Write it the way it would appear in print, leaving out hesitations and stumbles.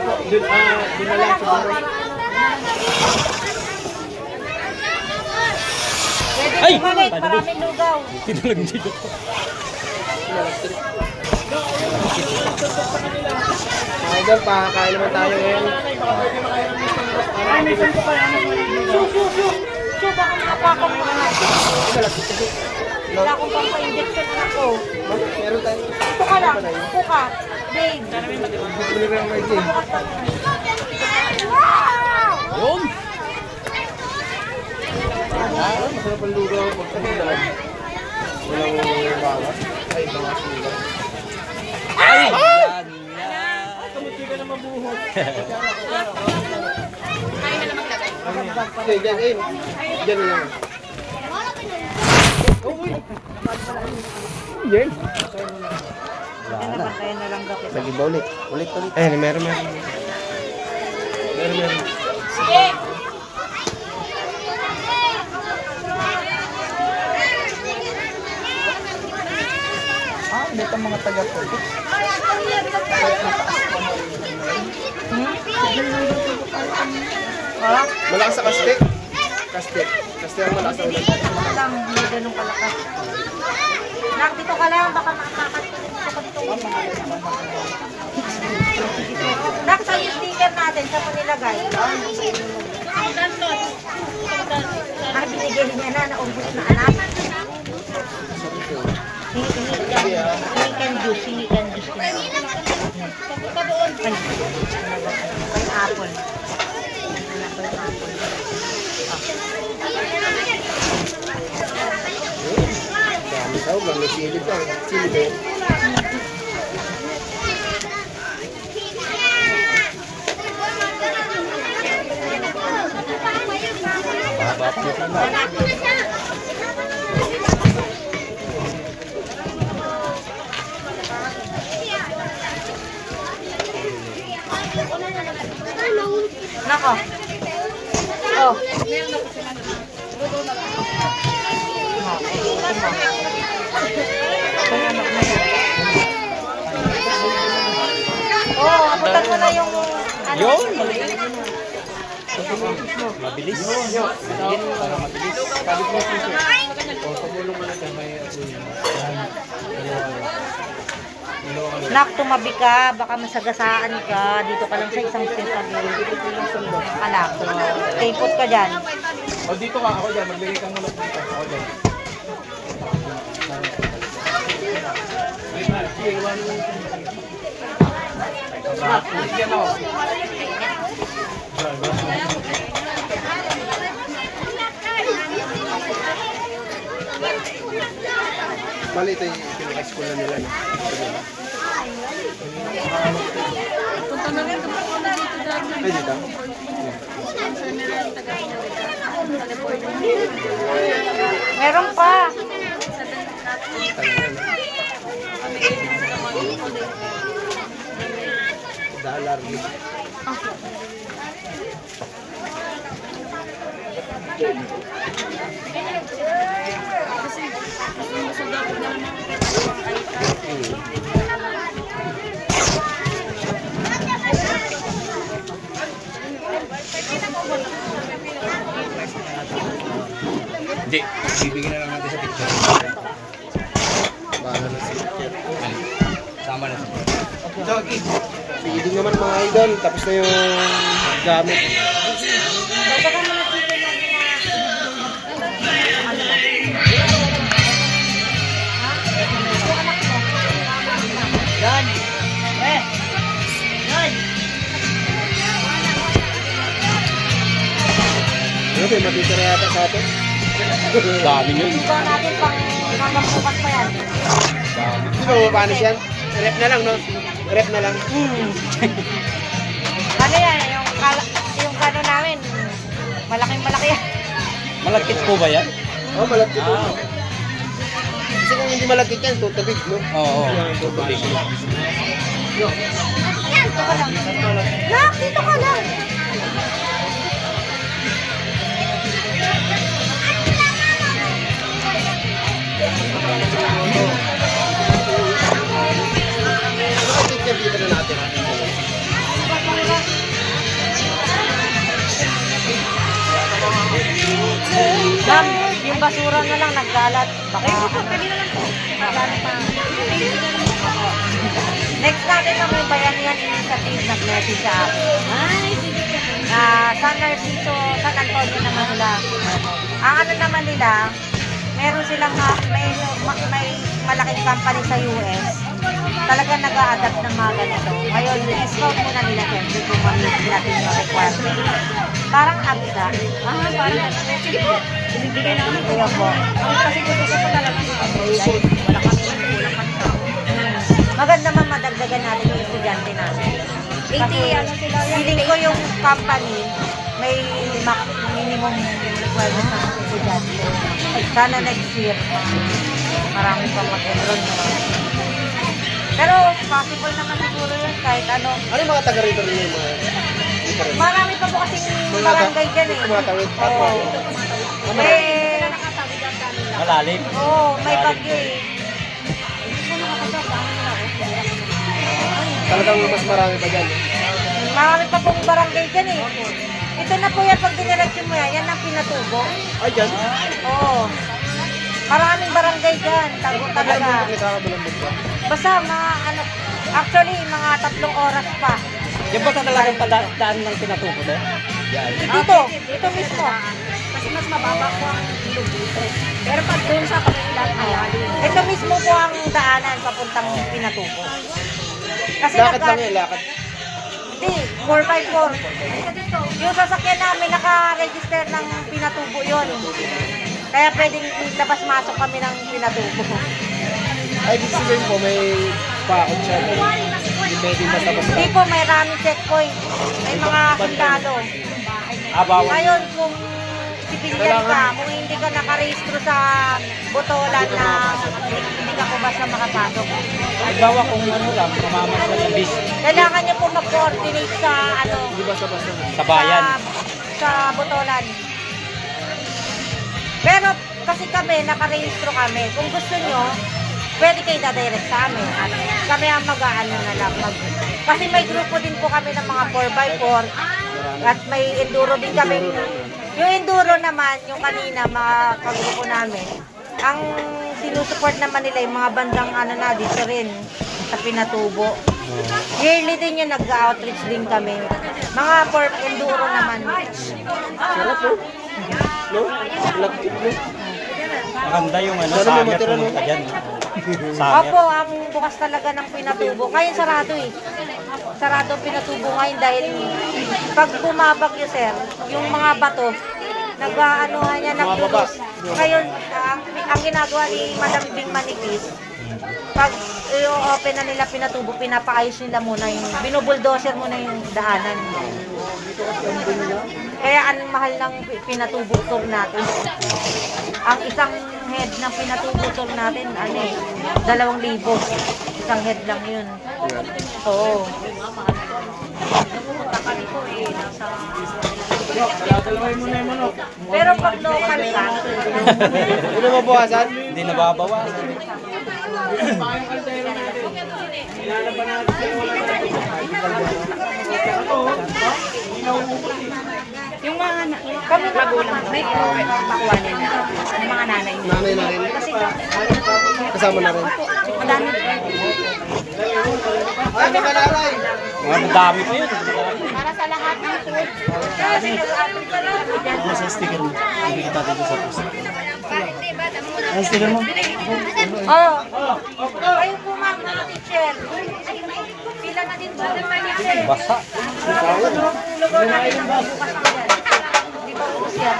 Doon na lang siguro. Ay! Maraming lugaw. Tinulag dito. Idol, pakakain naman tayo ngayon. Ay, may saan ko pa yan. So, baka makapakam mo na. Wala akong pampa-injection na ako. Meron tayo. Ito ka lang. Ito ka. Babe. Bumili ka ng Margie. Yun! Masarap ang lugaw. Pagkakulan. Walang bawas. Ay, bawas nila. Ay! Yan! Kamuti ka na mabuhot. Diyan, eh. Diyan na lang. Diyan. Kaya na lang gapit. Lagi ba ulit? Ulit. Meron. Sige! Dito mga taga-pulpit. Ha? Malakas sa kaste. Kaste ang malakas sa ulan. Wala lang. Hindi ganun kalakas. Nak, dito ka lang. Baka makakatulog ko dito. Nak, sa yung sticker natin. Saan mo nilagay? Nak, binigay niya na. Naubos na anak. Hingi juice ka na. Pineapple. Dami tao, lang may silid ka. Silid eh. Nako. Oh. Oh, abutan mo na yung ano. Yun! Mabilis. Para mabilis. Balik mo siya. O, pagulong mo na siya. May Nak, tumabi ka, baka masagasaan ka. Dito ka lang sa isang sentagin. Dito ko lang sundo. Anak, tapot ka dyan. O, dito ka. Ako dyan. Magbigay kang mulot dito. Ako dyan. Bigyan ako. Bali, ito yung pinaka-school na nila. Ay, dito? Meron pa. Dollar. Hindi. Bibigyan na lang natin sa picture. Bahala na siya. Sama na sa Feeding naman mga idol. Tapos na yung gamit. Yan. Yan. Ano ba, matitira yata sa atin? dami yun. Ito natin pang mamampukan pa yan. Di ba mapanis yan? Rep na lang, no? Rep na lang. Ano yan? Yung kano namin. Malaking-malaki yan. Malagkit po ba yan? Oh, malapit ito. Kasi kung hindi malapit yan, tutubig, no? Oo. Tutubig. Dito ka lang. Nak, dito ka lang. Dito na natin. basura na lang nagkalat. Baka next natin ang may bayanihan initiative nag-message sa akin. San Narciso, San Antonio naman nila. Ang ano naman nila, meron silang may malaking company sa US. Talagang nag-a-adapt ng mga ganito. Ngayon, i-scout muna nila siyempre kung ma-meet natin yung requirement. Parang absa. Parang sige po. Binibigay namin ko yan po. Kasi gusto ko pa talaga wala kami kulang kami tao. Maganda man madagdagan natin yung estudyante natin. 80, ano sila yan? Feeling ko yung company, may minimum requirement ng estudyante. Sana next year, marami pang mag-enroll. Pero possible naman siguro yun kahit ano. Ano yung mga taga rito rin yung mga... Marami pa po kasing barangay dyan eh. Tumatawid. Oo. May... Malalim. Oo, may bagyo eh. Talagang mas marami pa dyan. Marami pa pong barangay dyan eh. Ito na po yan, pag dinireksyon mo yan ang pinatubo. Ay, dyan? Oo. Maraming barangay dyan, tago talaga. Basta mga ano, actually mga 3 oras pa. Yan ba talagang daan ng pinatubo doon? Yan. Dito mismo. Kasi mas mababa po ang ilog dito. Pero pag doon sa kapilan, malalim. Ito mismo po ang daanan papuntang pinatubo. Kasi Lakad lang yan, lakad. Hindi, 4x4. Yung sasakyan namin naka-register ng pinatubo yun. Kaya pwedeng labas-masok kami ng pinatubo. Ay, ibig sabihin po, may pakot siya. Hindi pwedeng basta-basta. Hindi po, may raming checkpoint. May mga sundalo. Bawal. Ngayon, kung civilian ka, kung hindi ka nakarehistro sa botolan na hindi ka po basta makapasok. Halimbawa kung ano lang, mamamasal ng bis Kailangan niyo po mag-coordinate sa ano, Hindi basta-basta. sa bayan. sa botolan. Pero kasi kami, nakarehistro kami. Kung gusto nyo, pwede kayo dadirect sa amin. At kami ang mag-aano na lang. Kasi may grupo din po kami ng mga 4x4. At may enduro din kami. Yung enduro naman, yung kanina, mga kagrupo namin, ang sinusuport naman nila yung mga bandang ano na, dito rin, sa Pinatubo. Yearly din yung nag-outreach din kami. Mga enduro naman. Sarap po. No? Lakit mo. Maganda yung ano, Sana may summer matira, no? pumunta dyan. Summer. Opo, ang bukas talaga ng Pinatubo. Ngayon sarado eh. Sarado ang Pinatubo ngayon dahil pag bumabagyo sir, yung mga bato, nag-aanuhan niya, nagdudus. Ngayon, ang ginagawa ni Madam Bing Manipis, pag i-open na nila Pinatubo, pinapaayos nila muna yung, binubuldoser muna yung daanan. Kaya ang mahal ng Pinatubo tour natin. Ang isang head ng Pinatubo tour natin, ano eh, 2,000. Isang head lang yun. Oo. Pero pag local ka, Hindi mo buwasan? Hindi nababawasan. Yung mga kami magulang, may pakuha nila. Yung mga nanay nila. Nanay na rin. Kasi Kasama na rin. madami. Ay, mga nanay! Mga dami pa yun. Para sa lahat ng food. kasi nag-aapit ka lang. Sa sticker mo. Hindi kita dito sa post. Ang sticker mo? Oo. Ayun po ma'am, mga teacher. Pila na din po ng teacher. Basa. Lugaw natin ang bukas na yan. Di ba ubus yan?